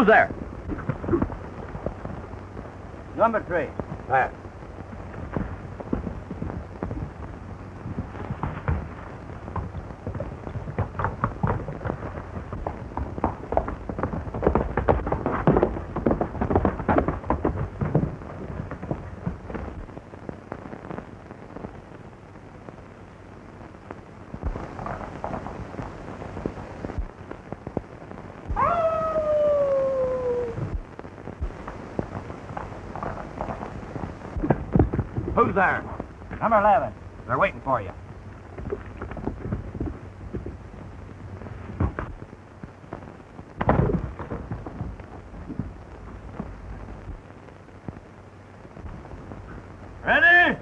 Who's there? Number 3. Pass. Who's there? Number 11. They're waiting for you. Ready?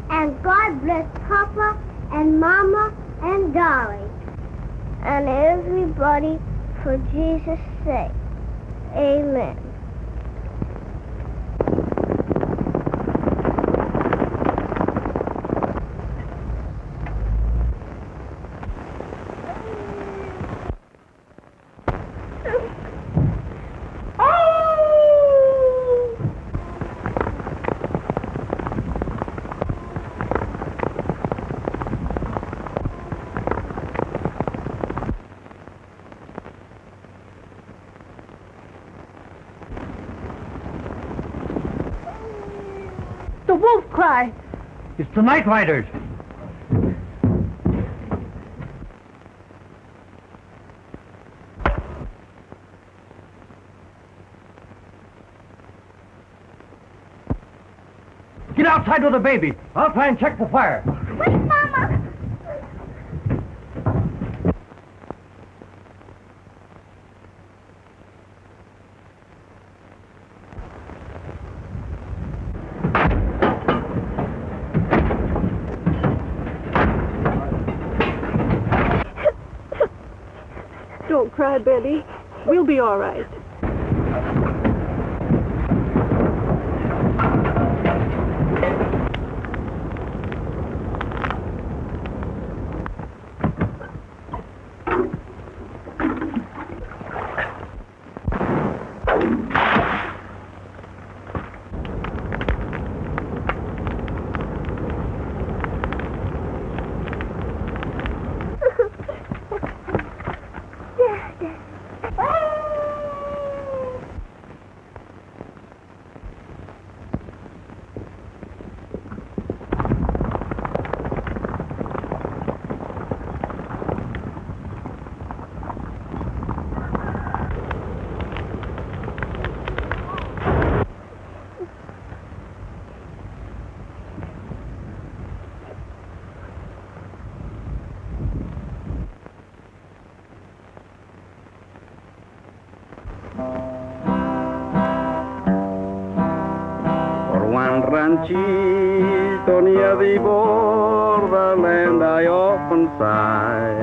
And God bless Papa and Mama and Dolly and everybody for Jesus' sake. Amen. The wolf cry. It's the night riders. Get outside with the baby. I'll try and check the fire. Wait, Mama! Don't cry, Betty. We'll be all right. Ranchito near the borderland, I often sigh.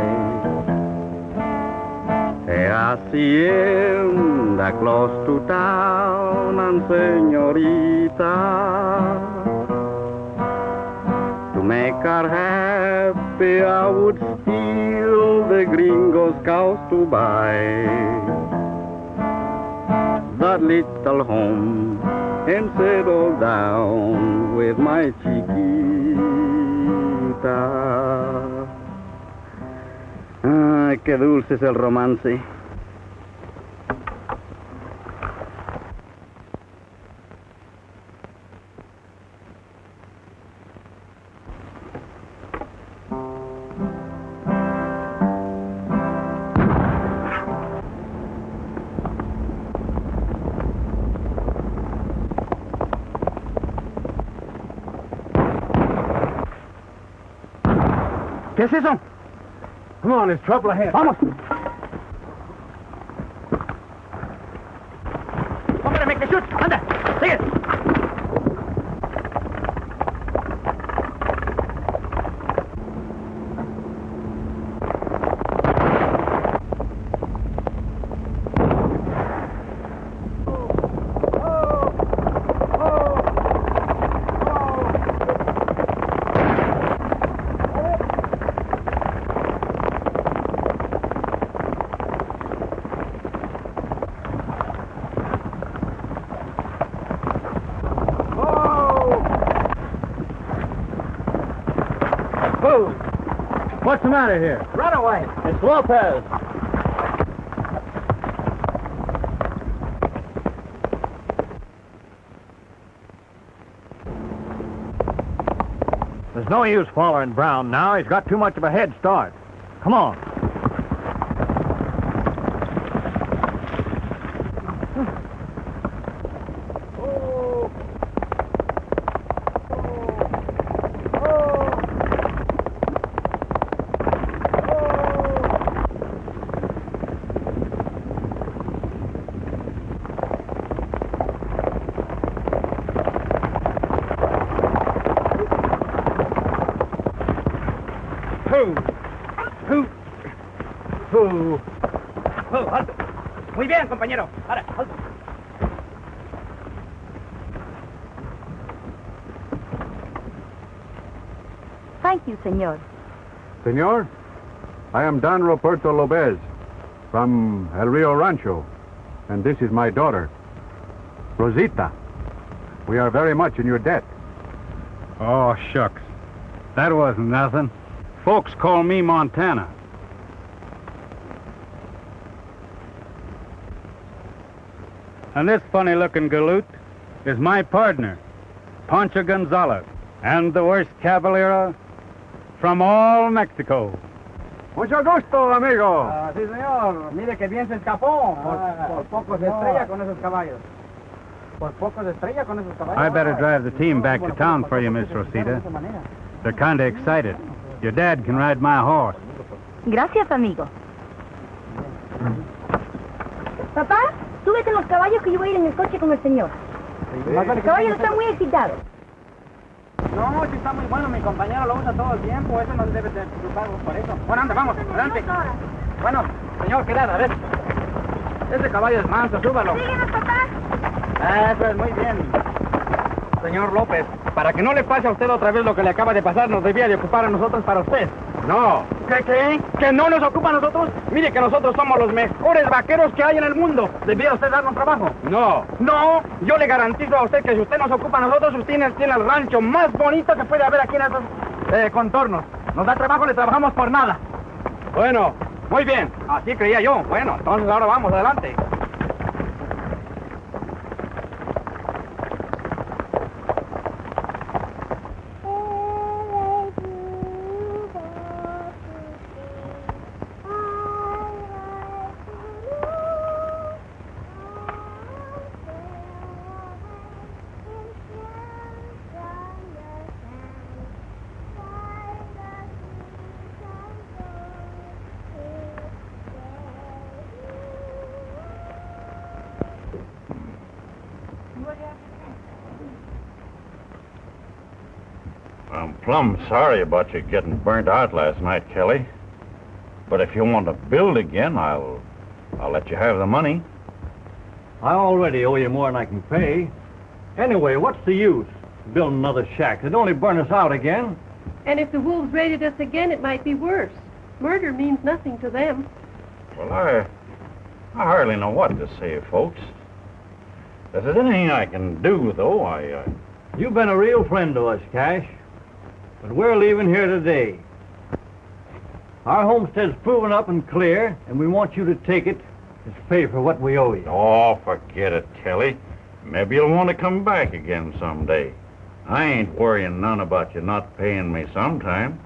A hacienda close to town, and señorita, to make her happy, I would steal the gringo's cows to buy that little home and settle down with my chiquita. Ay, qué dulce es el romance. ¿Qué es eso? Come on, there's trouble ahead. Vamos. Hombre, make the shoot. Anda, sigue. What's the matter here? Runaway. It's Lopez. There's no use following Brown now. He's got too much of a head start. Come on. Alto. Muy bien, compañero. Ahora, alto. Thank you, senor. Senor, I am Don Roberto Lopez from El Rio Rancho, and this is my daughter, Rosita. We are very much in your debt. Oh, shucks. That wasn't nothing. Folks call me Montana. And this funny-looking galoot is my partner, Pancho Gonzalez, and the worst caballeros from all Mexico. Mucho gusto, amigo. Sí, señor. Mire que bien se escapó. Por poco se estrella con esos caballos. Por poco se estrella con esos caballos. I better drive the team back to town for you, Miss Rosita. They're kind of excited. Your dad can ride my horse. Gracias, amigo. Papá, súbete en los caballos que yo voy a ir en el coche con el señor. Los caballos están muy excitados. No, sí está muy bueno, mi compañero lo usa todo el tiempo, eso no se debe de preocupar por eso. Bueno, anda, vamos, adelante. Bueno, señor, ¿qué a ver? Ese caballo es manso, súbalo. Síguenos, papá. Eso es muy bien. Señor López, para que no le pase a usted otra vez lo que le acaba de pasar, nos debía de ocupar a nosotros para usted. No. ¿Qué? ¿Que no nos ocupa a nosotros? Mire que nosotros somos los mejores vaqueros que hay en el mundo. ¿Debía usted darnos trabajo? No. No, yo le garantizo a usted que si usted nos ocupa a nosotros, usted tiene el rancho más bonito que puede haber aquí en estos contornos. Nos da trabajo, le trabajamos por nada. Bueno. Muy bien, así creía yo. Bueno, entonces ahora vamos, adelante. I'm plumb sorry about you getting burnt out last night, Kelly. But if you want to build again, I'll let you have the money. I already owe you more than I can pay. Anyway, what's the use? Building another shack. It'd only burn us out again. And if the wolves raided us again, it might be worse. Murder means nothing to them. Well, I hardly know what to say, folks. If there's anything I can do, though, You've been a real friend to us, Cash. But we're leaving here today. Our homestead's proven up and clear, and we want you to take it as pay for what we owe you. Oh, forget it, Kelly. Maybe you'll want to come back again someday. I ain't worrying none about you not paying me sometime.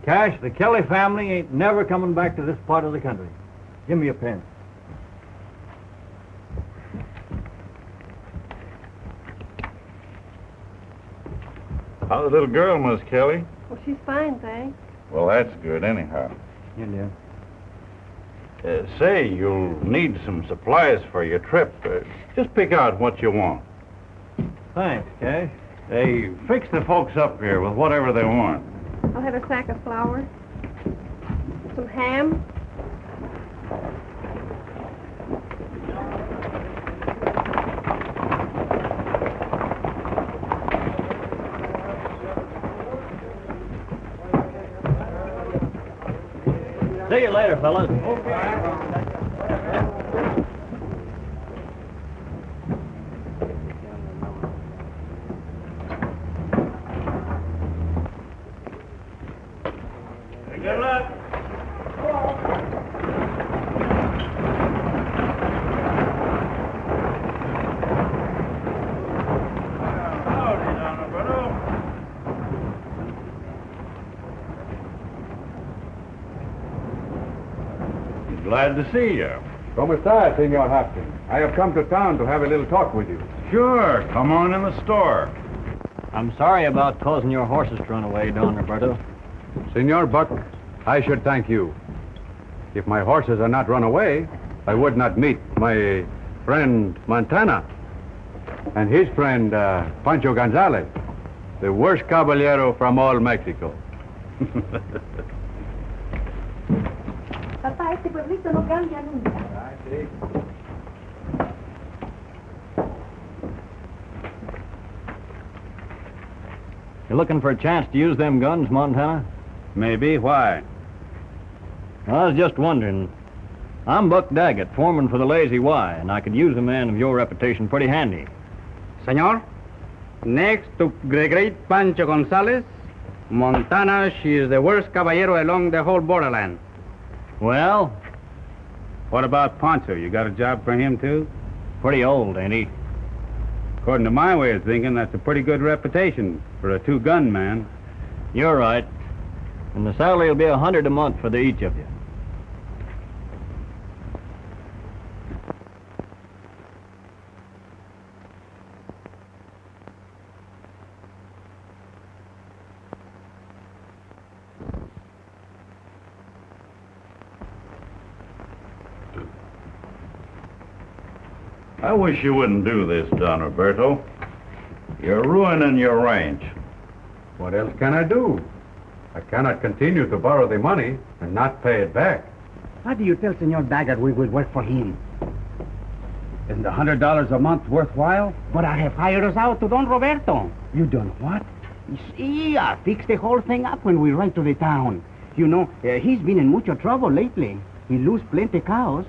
Cash, the Kelly family ain't never coming back to this part of the country. Give me a pen. How's the little girl, Miss Kelly? Well, she's fine, thanks. Well, that's good anyhow. Julian. Say, you'll need some supplies for your trip. Just pick out what you want. Thanks, Cash. Hey, fix the folks up here with whatever they want. I'll have a sack of flour, some ham. See you later, fellas. Good luck. Glad to see you. ¿Cómo está, Senor Hoxie? I have come to town to have a little talk with you. Sure, come on in the store. I'm sorry about causing your horses to run away, Don Roberto. Senor Buck, I should thank you. If my horses are not run away, I would not meet my friend Montana and his friend Pancho Gonzalez, the worst caballero from all Mexico. Papá, este pueblito no cambia nunca. You looking for a chance to use them guns, Montana? Maybe. Why? I was just wondering. I'm Buck Daggett, foreman for the Lazy Y, and I could use a man of your reputation pretty handy. Senor, next to the great Pancho Gonzalez, Montana, she is the worst caballero along the whole borderland. Well, What about Pancho? You got a job for him, too? pretty old, ain't he? According to my way of thinking, that's a pretty good reputation for a two-gun man. You're right. And the salary will be $100 a month for each of you. I wish you wouldn't do this, Don Roberto. You're ruining your ranch. What else can I do? I cannot continue to borrow the money and not pay it back. How do you tell Senor Daggett we will work for him? Isn't $100 a month worthwhile? But I have hired us out to Don Roberto. You done what? See, I fixed the whole thing up when we ride to the town. You know, he's been in mucho trouble lately. He lose plenty cows.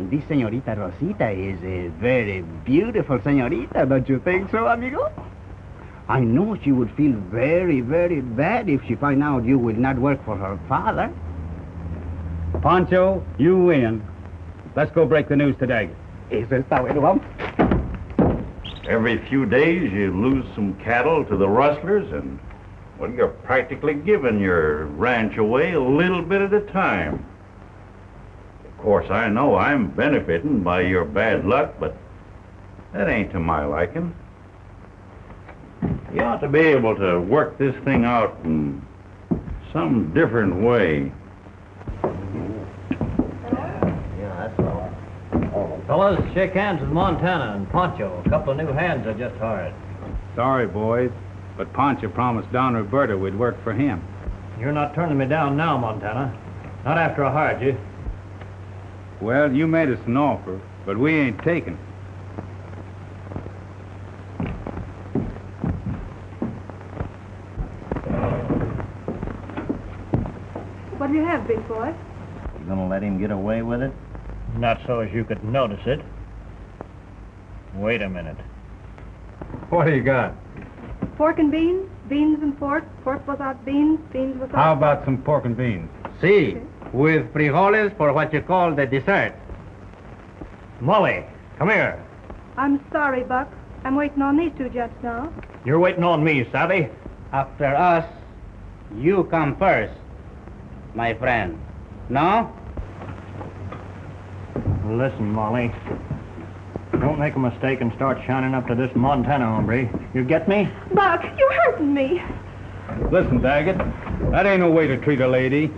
This señorita Rosita is a very beautiful señorita, don't you think so, amigo? I know she would feel very, very bad if she find out you will not work for her father. Pancho, you win. Let's go break the news to Daggett. Eso está bueno, vamos. Every few days you lose some cattle to the rustlers, and, well, you're practically giving your ranch away a little bit at a time. Of course, I know I'm benefiting by your bad luck, but that ain't to my liking. You ought to be able to work this thing out in some different way. Yeah, that's all. Fellas, shake hands with Montana and Pancho. A couple of new hands I just hired. Sorry, boys, but Pancho promised Don Roberto we'd work for him. You're not turning me down now, Montana. Not after I hired you. Well, you made us an offer, but we ain't taking it. What do you have, big boy? You gonna let him get away with it? Not so as you could notice it. Wait a minute. What do you got? Pork and beans, beans and pork, pork without beans, beans without... How about some pork and beans? See, with frijoles for what you call the dessert. Molly, come here. I'm sorry, Buck. I'm waiting on these two jets now. You're waiting on me, savvy? After us, you come first, my friend. No? Listen, Molly. Don't make a mistake and start shining up to this Montana hombre. You get me? Buck, you're hurting me. Listen, Daggett, that ain't no way to treat a lady.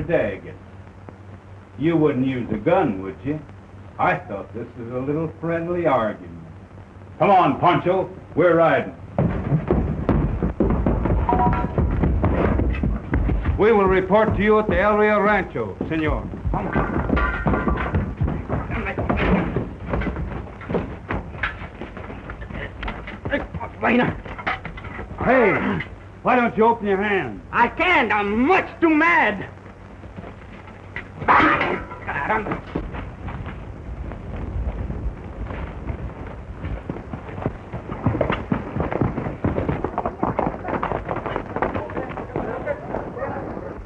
Daggett, you wouldn't use a gun, would you? I thought this was a little friendly argument. Come on, Pancho, we're riding. We will report to you at the El Rio Rancho, senor. Hey, why don't you open your hand? I can't. I'm much too mad.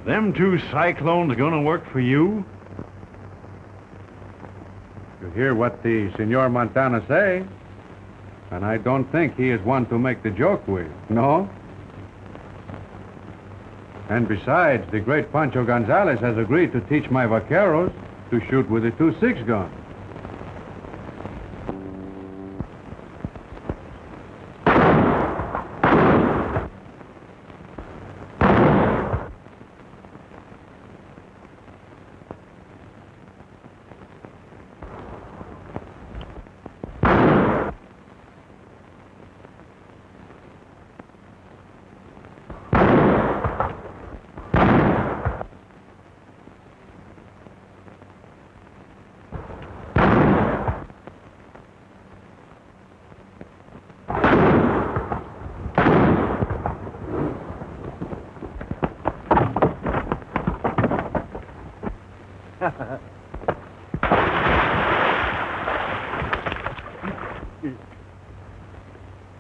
Them two cyclones gonna work for you? You hear what the Senor Montana say, and I don't think he is one to make the joke with, no? And besides, the great Pancho Gonzalez has agreed to teach my vaqueros to shoot with a 2.6 gun.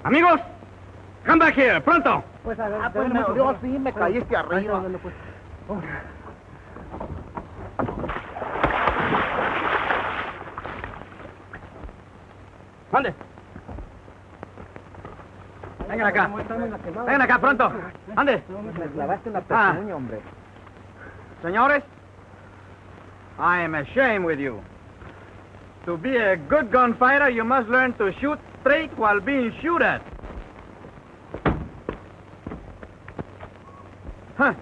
Amigos, come back here, pronto. Pues a ver, pues me dio así, me caíste arriba. ¿Dónde? Vengan acá. Vengan acá, pronto. ¿Dónde? Me clavaste una pezuña, hombre. Señores, I am ashamed with you. To be a good gunfighter, you must learn to shoot straight while being shot at. Huh.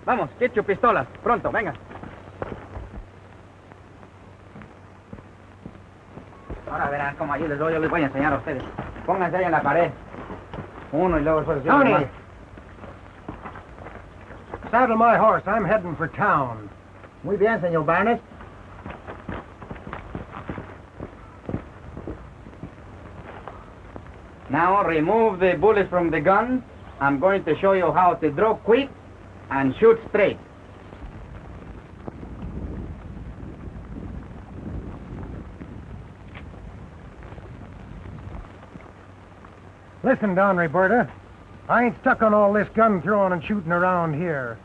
Vamos, get your pistolas. Pronto, venga. Ahora verán cómo allí yo les voy a enseñar a ustedes. Pónganse ahí en la pared. Uno y luego después... Tony! Saddle my horse. I'm heading for town. Muy bien, señor Barnes. Now remove the bullets from the gun. I'm going to show you how to draw quick and shoot straight. Listen, Don Roberta. I ain't stuck on all this gun throwing and shooting around here.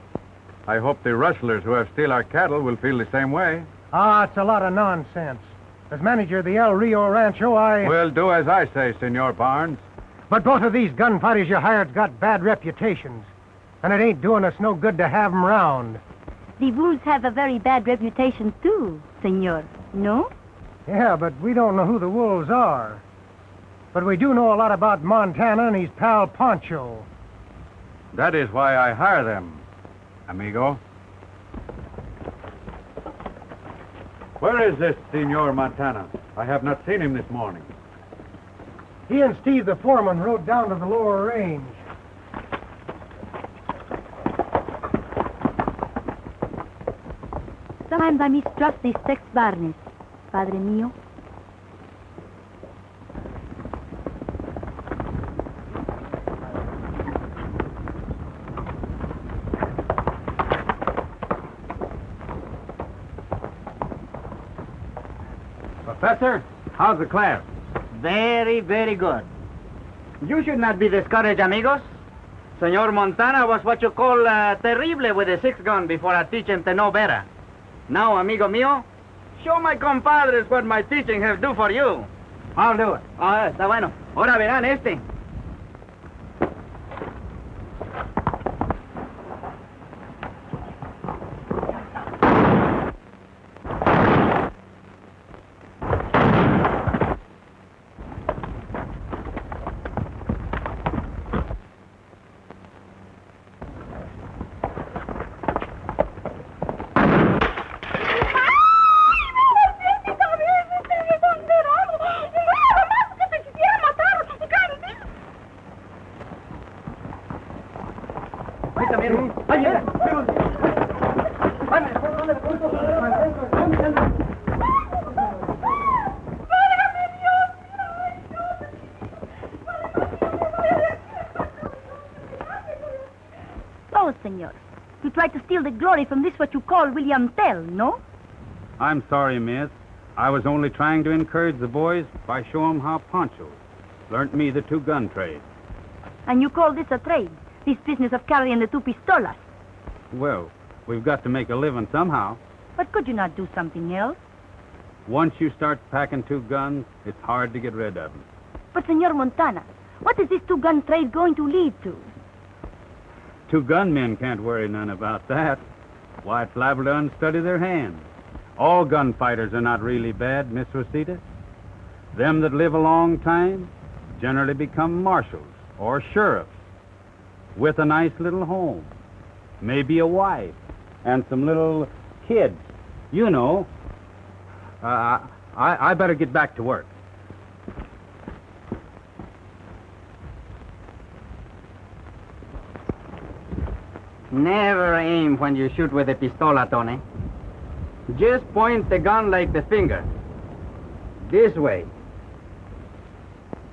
I hope the rustlers who have steal our cattle will feel the same way. Ah, it's a lot of nonsense. As manager of the El Rio Rancho, Well, do as I say, Senor Barnes. But both of these gunfighters you hired's got bad reputations. And it ain't doing us no good to have 'em round. The wolves have a very bad reputation, too, senor. No? Yeah, but we don't know who the wolves are. But we do know a lot about Montana and his pal Pancho. That is why I hire them, amigo. Where is this Senor Montana? I have not seen him this morning. He and Steve, the foreman, rode down to the lower range. Sometimes I mistrust these sex barnes, Padre mío. Professor, how's the class? Very, very good. You should not be discouraged, amigos. Senor Montana was what you call terrible with a six-gun before I teach him to know better. Now, amigo mío, show my compadres what my teaching have do for you. I'll do it. Está bueno. Ahora verán este. Oh, senor. You tried to steal the glory from this what you call William Tell, no? I'm sorry, miss. I was only trying to encourage the boys by showing them how Pancho learnt me the two-gun trade. And you call this a trade? This business of carrying the two pistolas? Well, we've got to make a living somehow. But could you not do something else? Once you start packing two guns, it's hard to get rid of them. But, Senor Montana, what is this two-gun trade going to lead to? Two gunmen can't worry none about that. Why, it's liable to unsteady their hands. All gunfighters are not really bad, Miss Rosita. Them that live a long time generally become marshals or sheriffs with a nice little home, maybe a wife, and some little kids. You know. I better get back to work. Never aim when you shoot with a pistola, Tony. Just point the gun like the finger. This way.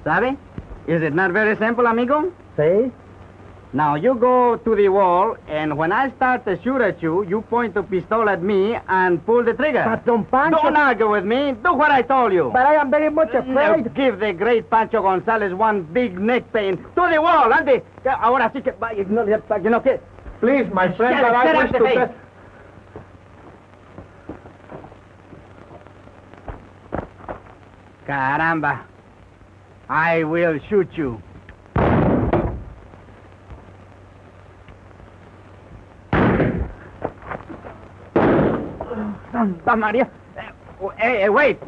¿Sabe? Is it not very simple, amigo? See? Now, you go to the wall, and when I start to shoot at you, you point the pistol at me and pull the trigger. But, Don Pancho... Don't argue with me. Do what I told you. But I am very much afraid. Now, give the great Pancho Gonzalez one big neck pain. To the wall, Andy. Ahora sí que... You know, que... Please, my friend, but I wish to... Caramba. I will shoot you. Santa María. Hey, wait.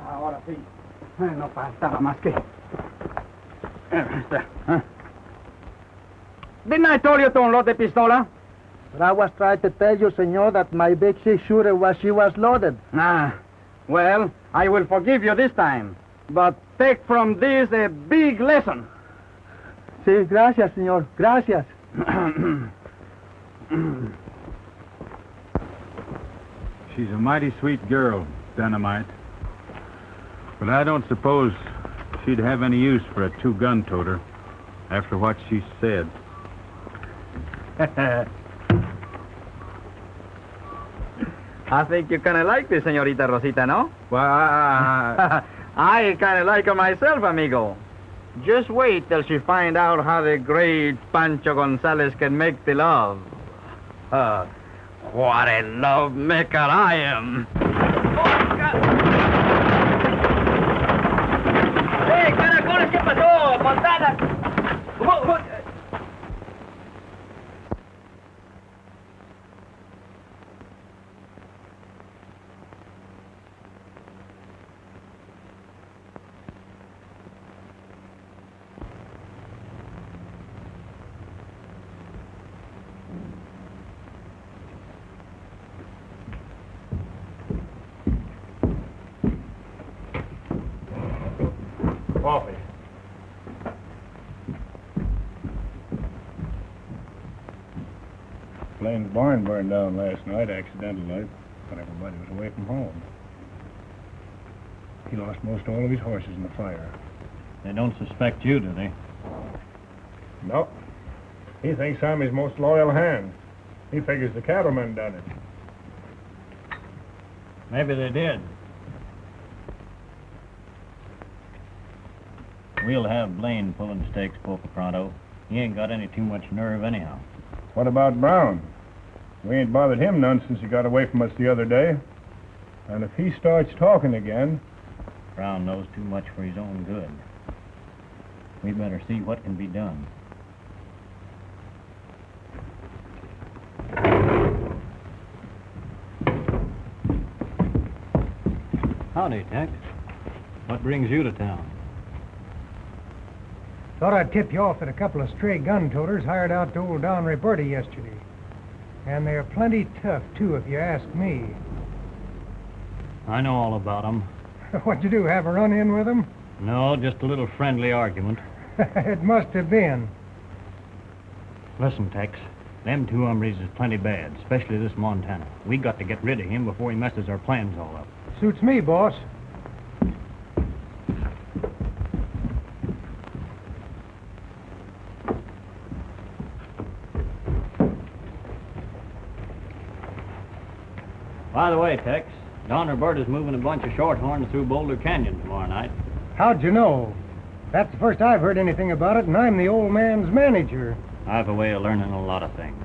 Ahora sí. No faltaba más que... Didn't I tell you to unload the pistola? But I was trying to tell you, senor, that my big six-shooter she was loaded. Well, I will forgive you this time. But take from this a big lesson. Sí, gracias, senor. Gracias. She's a mighty sweet girl, Dynamite. But I don't suppose she'd have any use for a two-gun toter after what she said. I think you kind of like this, Señorita Rosita, no? Well, I kind of like her myself, amigo. Just wait till she find out how the great Pancho Gonzalez can make the love. What a love maker I am. ¡Hey, caracoles, qué pasó, Montana! Coffee. Blaine's barn burned down last night, accidentally, but everybody was away from home. He lost most all of his horses in the fire. They don't suspect you, do they? No. He thinks I'm his most loyal hand. He figures the cattlemen done it. Maybe they did. We'll have Blaine pulling stakes, Pope Pronto. He ain't got any too much nerve anyhow. What about Brown? We ain't bothered him none since he got away from us the other day. And if he starts talking again... Brown knows too much for his own good. We'd better see what can be done. Howdy, Tex. What brings you to town? Thought I'd tip you off that a couple of stray gun-toters hired out to old Don Roberta yesterday. And they're plenty tough, too, if you ask me. I know all about them. What'd you do, have a run-in with them? No, just a little friendly argument. It must have been. Listen, Tex. Them two hombres is plenty bad, especially this Montana. We got to get rid of him before he messes our plans all up. Suits me, boss. By the way, Tex, Don Roberta's moving a bunch of shorthorns through Boulder Canyon tomorrow night. How'd you know? That's the first I've heard anything about it, and I'm the old man's manager. I've a way of learning a lot of things.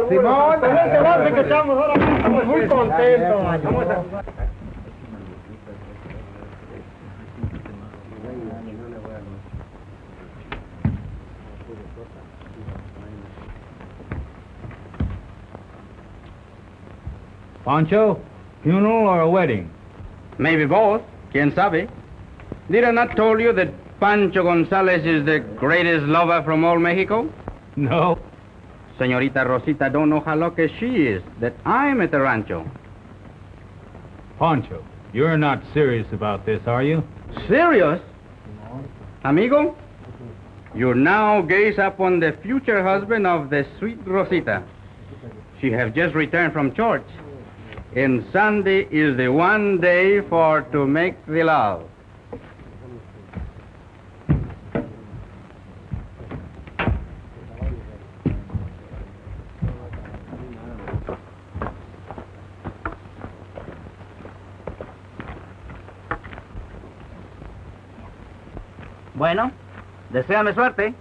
Simón, también te vas que estamos ahora mismo muy contentos. Pancho, funeral or a wedding? Maybe both. ¿Quién sabe? Did I not told you that Pancho Gonzalez is the greatest lover from all Mexico? No. Señorita Rosita don't know how lucky she is that I'm at the rancho. Pancho, you're not serious about this, are you? Serious? Amigo, you now gaze upon the future husband of the sweet Rosita. She have just returned from church, and Sunday is the one day for to make the love. Bueno, deséame suerte.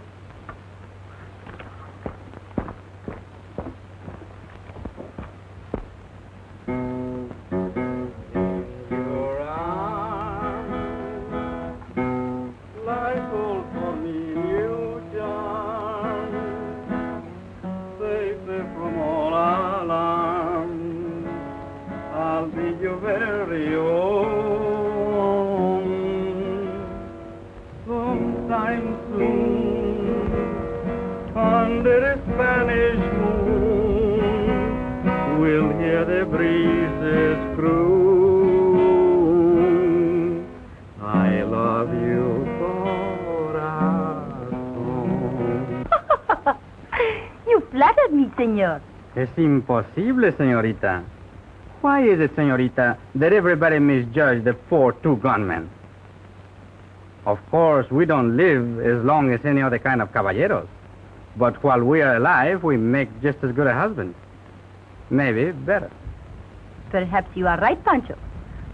Señor. Es imposible, señorita. Why is it, señorita, that everybody misjudged the poor two gunmen? Of course, we don't live as long as any other kind of caballeros. But while we are alive, we make just as good a husband. Maybe better. Perhaps you are right, Pancho.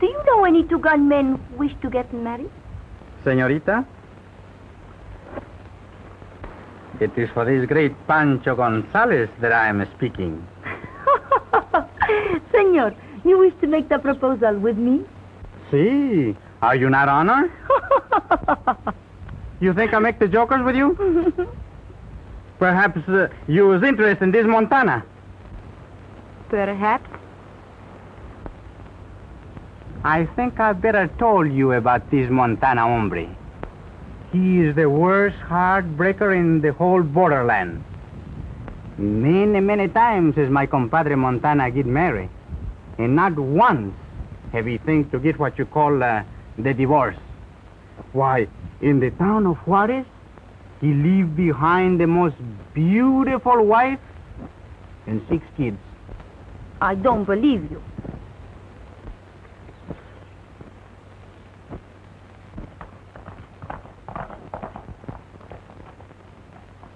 Do you know any two gunmen who wish to get married? Señorita? It is for this great Pancho Gonzalez that I am speaking. Senor, you wish to make the proposal with me? See, are you not honored? You think I make the jokers with you? Perhaps you was interested in this Montana. Perhaps. I think I better told you about this Montana hombre. He is the worst heartbreaker in the whole borderland. Many, many times has my compadre Montana get married, and not once have he think to get what you call the divorce. Why, in the town of Juarez, he leave behind the most beautiful wife and 6 kids. I don't believe you.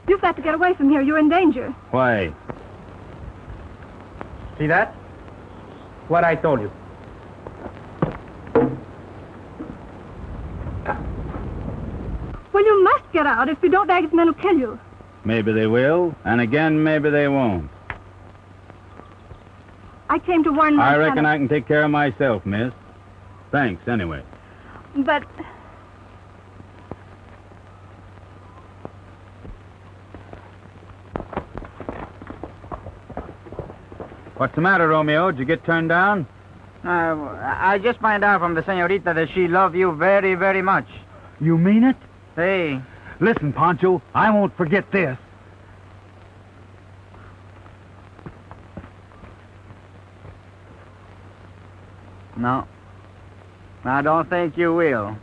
You've got to get away from here. You're in danger. Why? See that? What I told you. Well, you must get out. If you don't, Daggett's men will kill you. Maybe they will, and again, maybe they won't. I came to warn I Montana. reckon I can take care of myself, miss. Thanks, anyway. But What's the matter, Romeo? Did you get turned down? I just find out from the señorita that she loves you very, very much. You mean it? Hey. Listen, Pancho, I won't forget this. No. I don't think you will.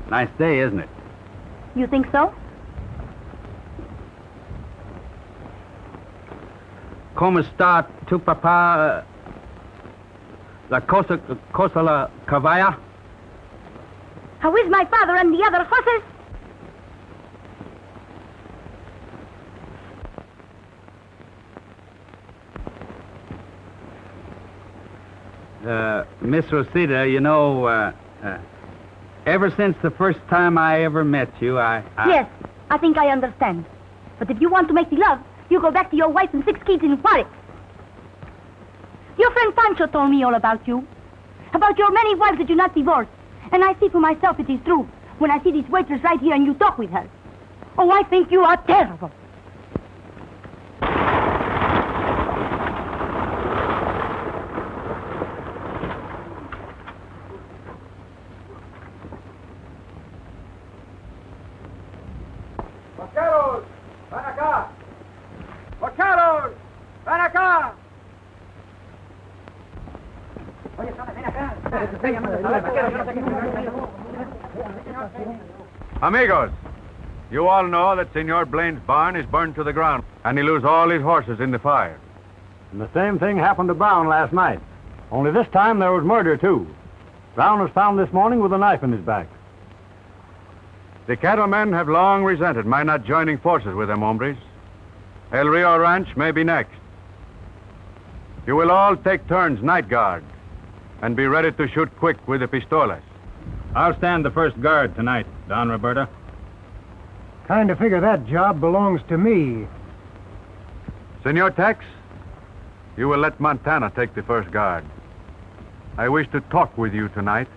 Nice day, isn't it? You think so? ¿Cómo está tu papá? La cosa la caballa? How is my father and the other horses? Miss Rosita, you know, ever since the first time I ever met you, Yes, I think I understand. But if you want to make the love, you go back to your wife and 6 kids in Juarez. Your friend Pancho told me all about you. About your many wives that you not divorced. And I see for myself it is true when I see this waitress right here and you talk with her. Oh, I think you are terrible. ¡Vaqueros! ¡Ven acá! ¡Vaqueros! ¡Ven acá! Oye, ven acá. Amigos, you all know that Senor Blaine's barn is burned to the ground, and he lose all his horses in the fire. And the same thing happened to Brown last night. Only this time there was murder, too. Brown was found this morning with a knife in his back. The cattlemen have long resented my not joining forces with them hombres. El Rio Ranch may be next. You will all take turns night guard and be ready to shoot quick with the pistolas. I'll stand the first guard tonight, Don Roberta. Kind of figure that job belongs to me. Senor Tex, you will let Montana take the first guard. I wish to talk with you tonight.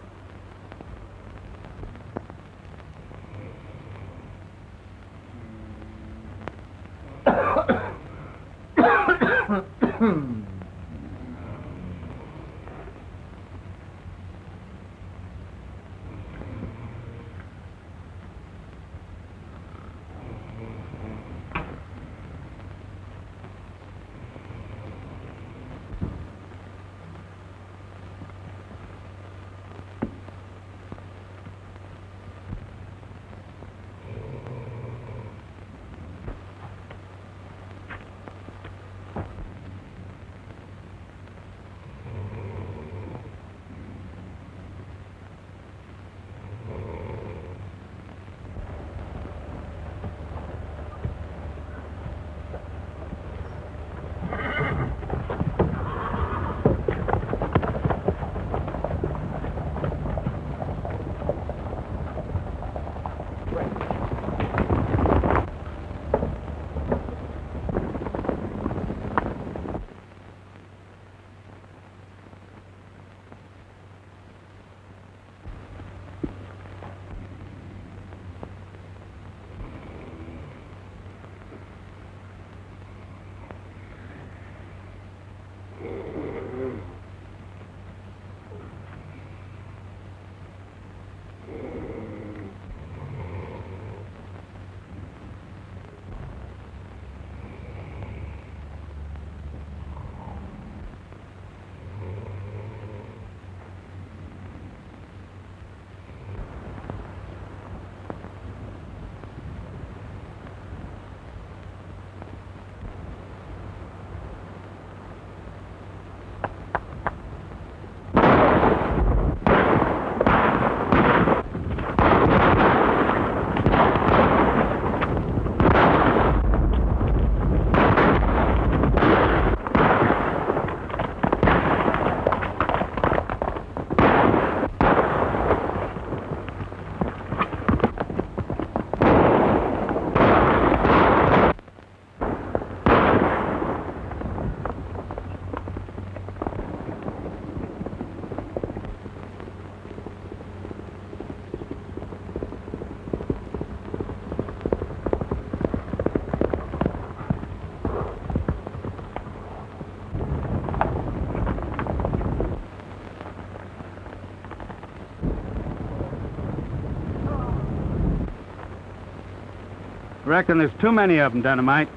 Reckon there's too many of them, Dynamite.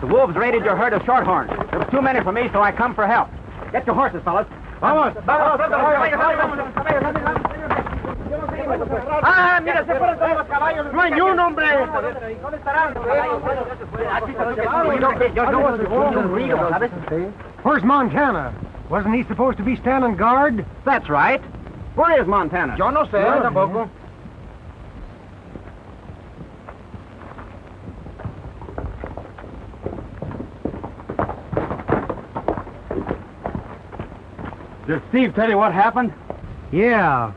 The wolves raided your herd of shorthorns. There was too many for me, so I come for help. Get your horses, fellas. Vamos. Ah, mira, se fueron todos los caballos. No hay ni un hombre. ¿Dónde estarán? Where's Montana? Wasn't he supposed to be standing guard? That's right. Where is Montana? Yo no sé. Yo tampoco. Did Steve tell you what happened? Yeah.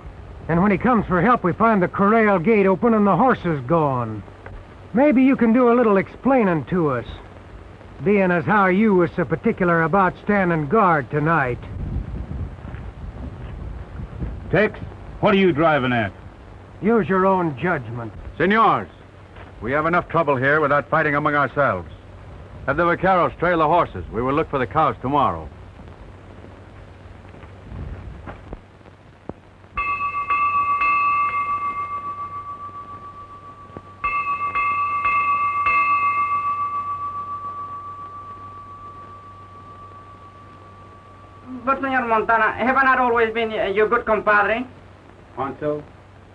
And when he comes for help, we find the corral gate open and the horses gone. Maybe you can do a little explaining to us, being as how you was so particular about standing guard tonight. Tex, what are you driving at? Use your own judgment. Senors, we have enough trouble here without fighting among ourselves. Have the vaqueros trail the horses. We will look for the cows tomorrow. But, Senor Montana, have I not always been your good compadre? Pancho,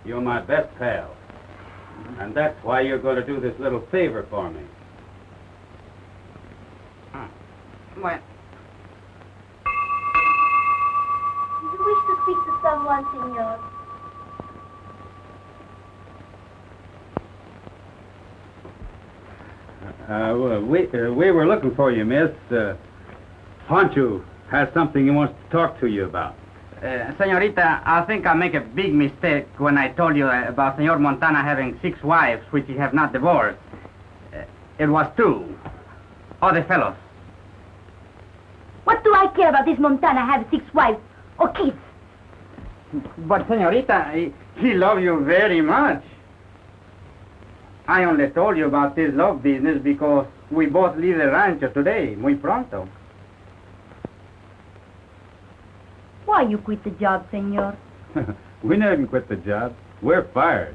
you're my best pal. And that's why you're going to do this little favor for me. Well. Do you wish to speak to someone, Senor? We were looking for you, miss. Pancho has something he wants to talk to you about. Senorita, I think I make a big mistake when I told you about Senor Montana having 6 wives, which he have not divorced. It was 2. Other fellows. What do I care about this Montana have 6 wives or kids? But, Senorita, he loves you very much. I only told you about this love business because we both leave the rancho today, muy pronto. Why you quit the job, Senor? We never quit the job. We're fired.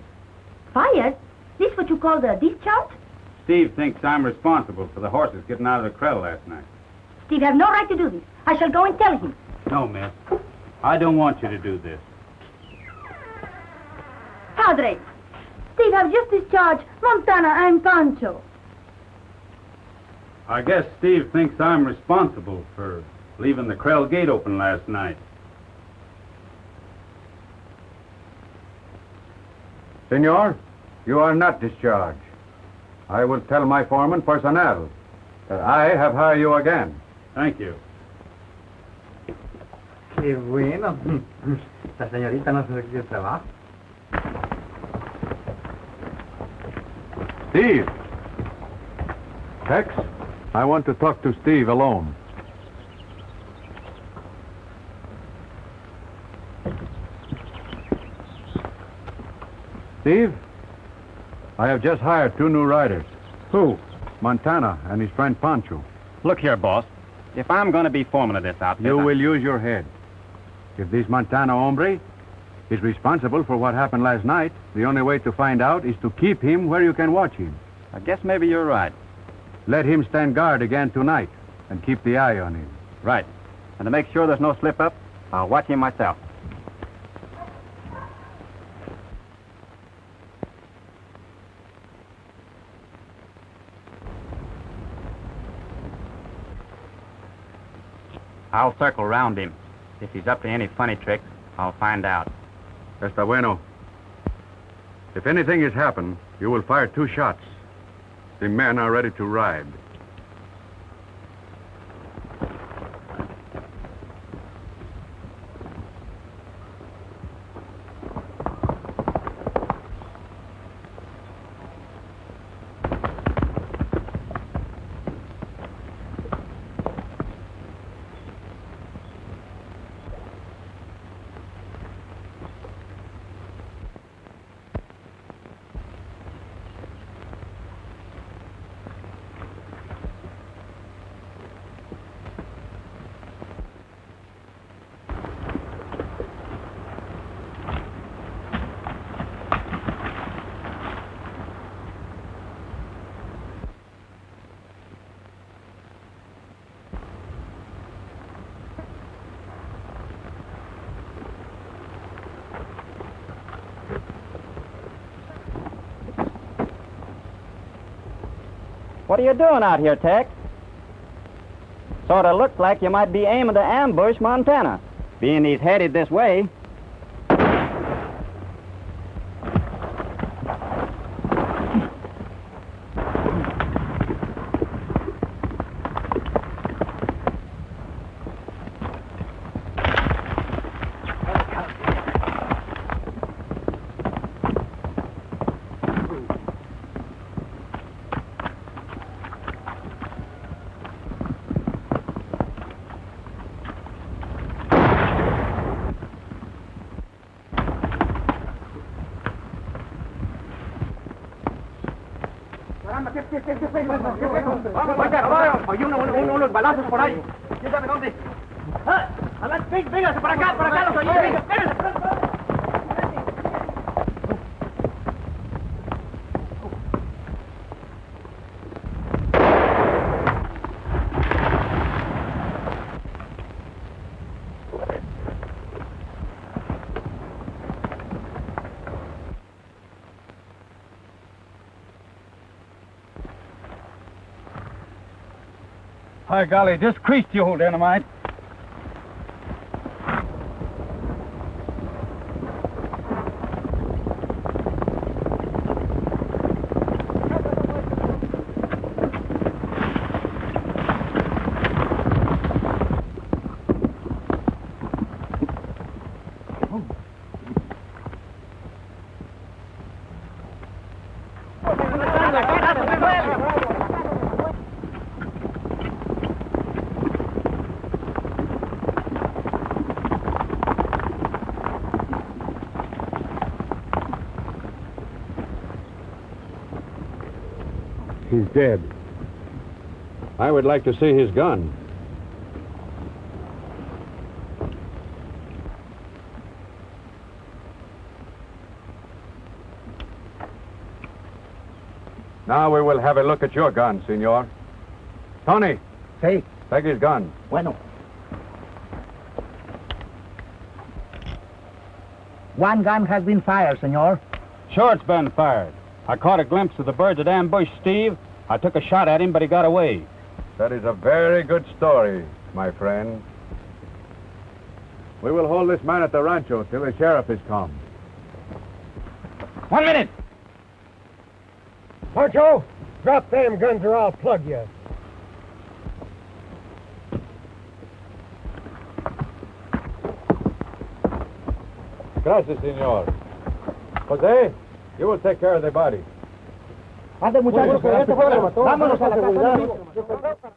Fired? This what you call the discharge? Steve thinks I'm responsible for the horses getting out of the corral last night. Steve have no right to do this. I shall go and tell him. No, miss. I don't want you to do this. Padre, Steve have just discharged Montana and Pancho. I guess Steve thinks I'm responsible for leaving the corral gate open last night. Senor, you are not discharged. I will tell my foreman personnel that I have hired you again. Thank you. Qué bueno. La señorita no se quiere trabajo. Steve. Tex, I want to talk to Steve alone. Steve, I have just hired 2 new riders. Who? Montana and his friend Pancho. Look here, boss. If I'm going to be foreman of this outfit... You will use your head. If this Montana hombre is responsible for what happened last night, the only way to find out is to keep him where you can watch him. I guess maybe you're right. Let him stand guard again tonight and keep the eye on him. Right. And to make sure there's no slip-up, I'll watch him myself. I'll circle round him. If he's up to any funny tricks, I'll find out. Está bueno. If anything has happened, you will fire 2 shots. The men are ready to ride. What are you doing out here, Tex? Sort of looks like you might be aiming to ambush Montana, being he's headed this way. Vamos, oye unos balazos por ahí. ¿Quién sabe dónde? Véngase para acá, los oí. Véngase. By golly, just creased you, old dynamite. He's dead. I would like to see his gun. Now we will have a look at your gun, senor. Tony. Sí. Take his gun. Bueno. One gun has been fired, senor. Sure it's been fired. I caught a glimpse of the bird that ambushed Steve. I took a shot at him, but he got away. That is a very good story, my friend. We will hold this man at the rancho till the sheriff is come. 1 minute. Pancho, drop them guns or I'll plug you. Gracias, senor. Jose, you will take care of the body. Ande, muchachos, vámonos a la casa.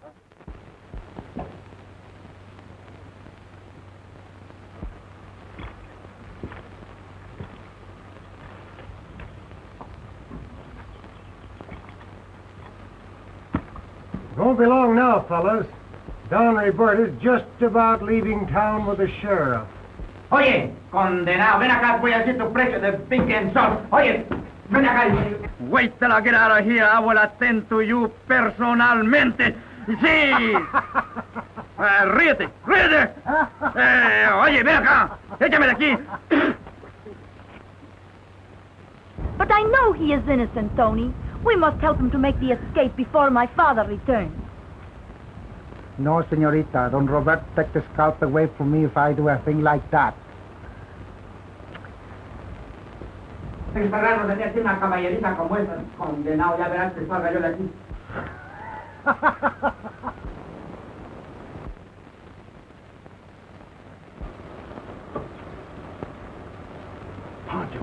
Won't be long now, fellas. Don Roberta's just about leaving town with the sheriff. Oye, condenado, ven acá, voy a decir tu precio de pink and salt. Oye, ven acá. Wait till I get out of here. I will attend to you personalmente. Sí. Ríete. Oye, ven acá. Échame de aquí. But I know he is innocent, Tony. We must help him to make the escape before my father returns. No, señorita. Don Robert take the scalp away from me if I do a thing like that. Encerrarnos de aquí una caballerita como esa. Condenado, ya verás que salga yo de aquí. Pancho.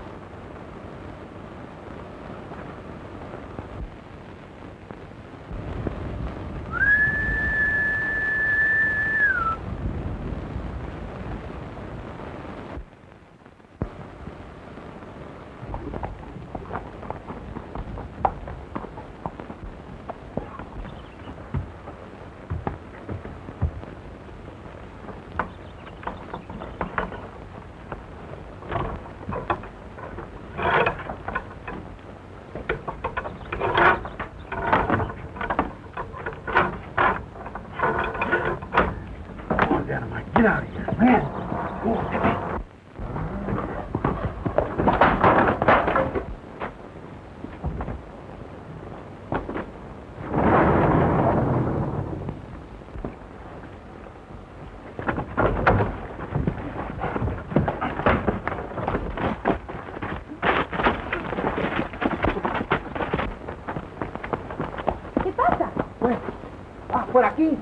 por aquí.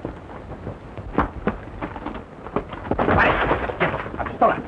Vale, quieto, la pistola.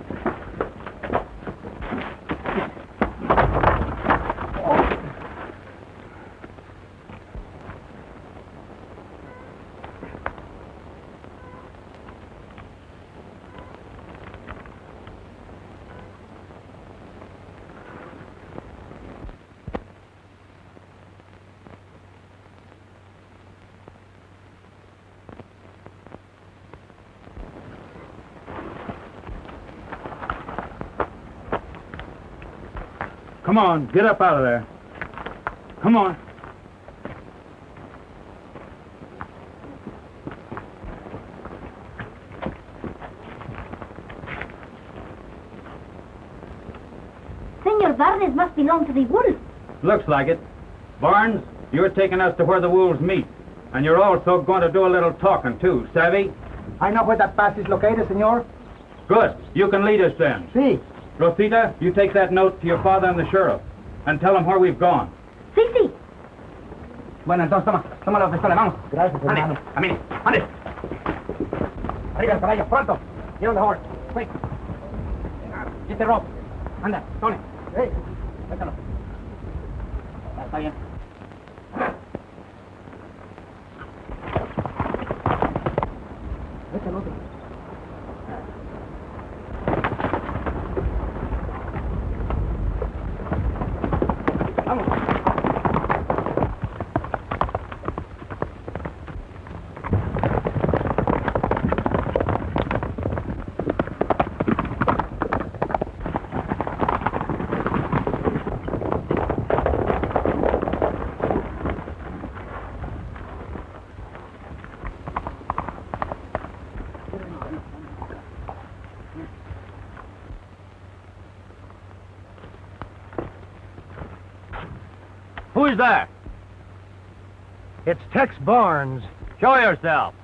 Come on, get up out of there. Come on. Senor Barnes must belong to the wolves. Looks like it. Barnes, you're taking us to where the wolves meet. And you're also going to do a little talking, too, savvy? I know where that pass is located, senor. Good. You can lead us then. Sí. Rosita, you take that note to your father and the sheriff. And tell them where we've gone. Sí, sí. Bueno, entonces toma la pistola, vamos. Gracias, hermano. Ande, ande. Arriba el caballo, pronto. Get on the horse, quick. Get the rope. Anda, Tony. Hey, suéltalo. Está bien. Vete al otro. Vamos. Who's that? It's Tex Barnes. Show yourself.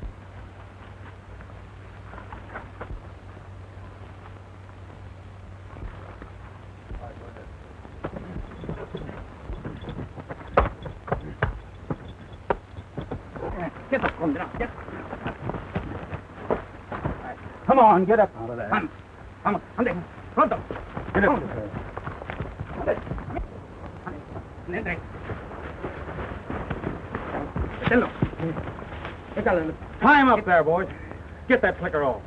Quieto, condenado, quieto. Come on, get up out of there. Vamos, vamos, ande, pronto. Get up. Ande, entre. Deténlo. Déjalo. Climb up there, boys. Get that clicker off.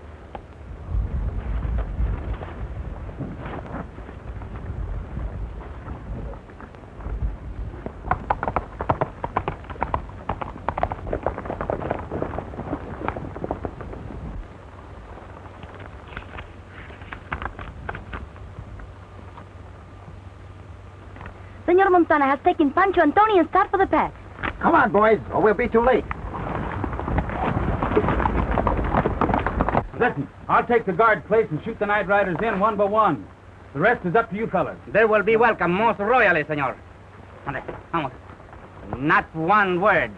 Senor Montana has taken Pancho and Tony and start for the pass. Come on, boys, or we'll be too late. Listen, I'll take the guard place and shoot the night riders in one by one. The rest is up to you fellas. They will be welcome most royally, senor. Ande, vamos. Not one word.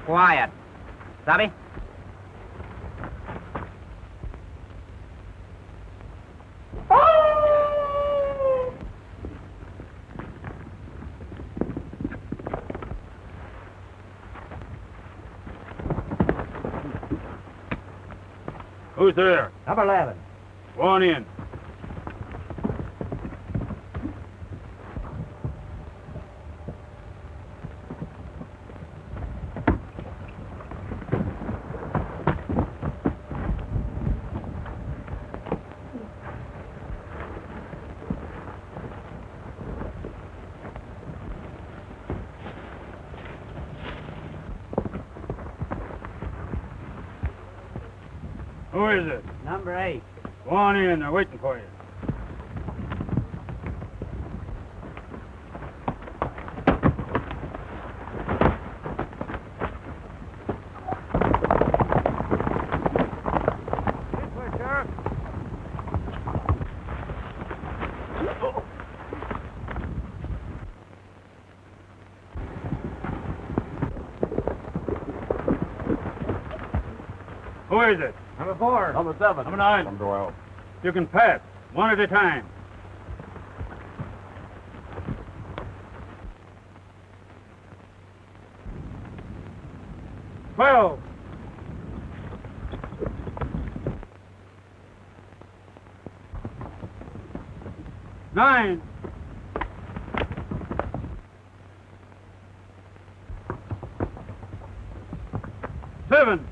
Quiet. ¿Sabe? Who's there? Number 11. Go on in. Who is it? Number 8. Go on in, they're waiting for you. Who is it? Number 4. Number 7. Number 9. Number 12. You can pass, one at a time. 9. Seven.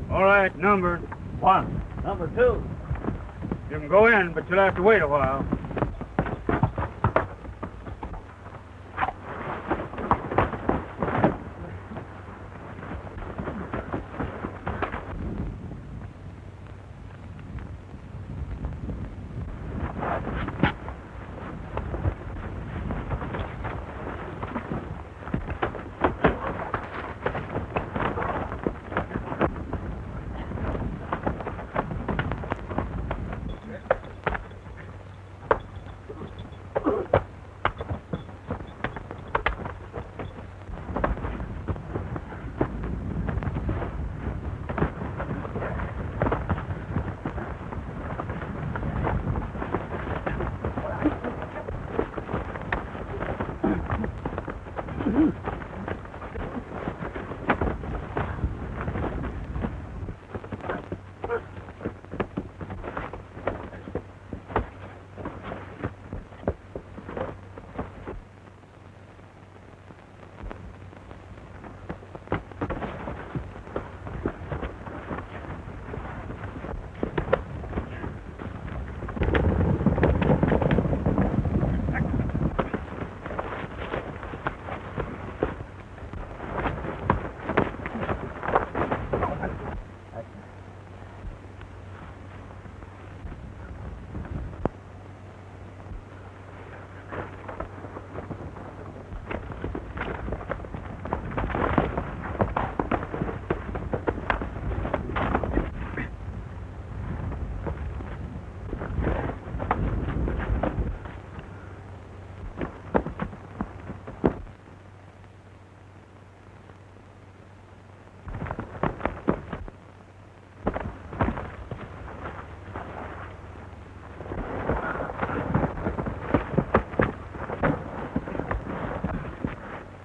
All right, number 1. Number 2. You can go in, but you'll have to wait a while.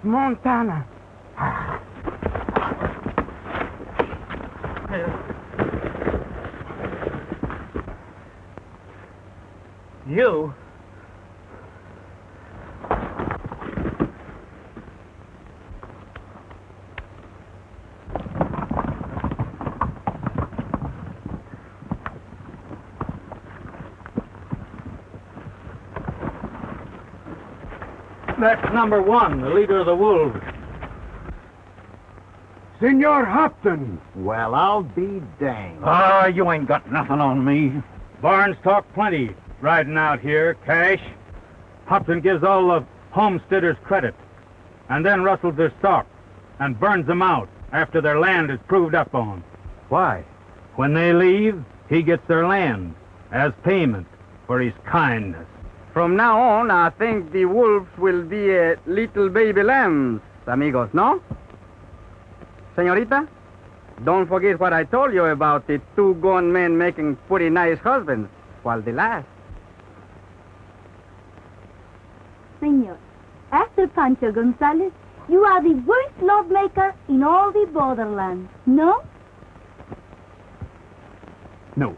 Montana. You? That's number 1, the leader of the wolves. Senor Hopton. Well, I'll be danged. Ah, you ain't got nothing on me. Barnes talk plenty riding out here, cash. Hopton gives all the homesteaders credit, and then rustles their stock and burns them out after their land is proved up on. Why? When they leave, he gets their land as payment for his kindness. From now on, I think the wolves will be little baby lambs, amigos, no? Señorita, don't forget what I told you about the 2 gone men making pretty nice husbands while they last. Senor, after Pancho Gonzalez, you are the worst lovemaker in all the borderlands, no? No.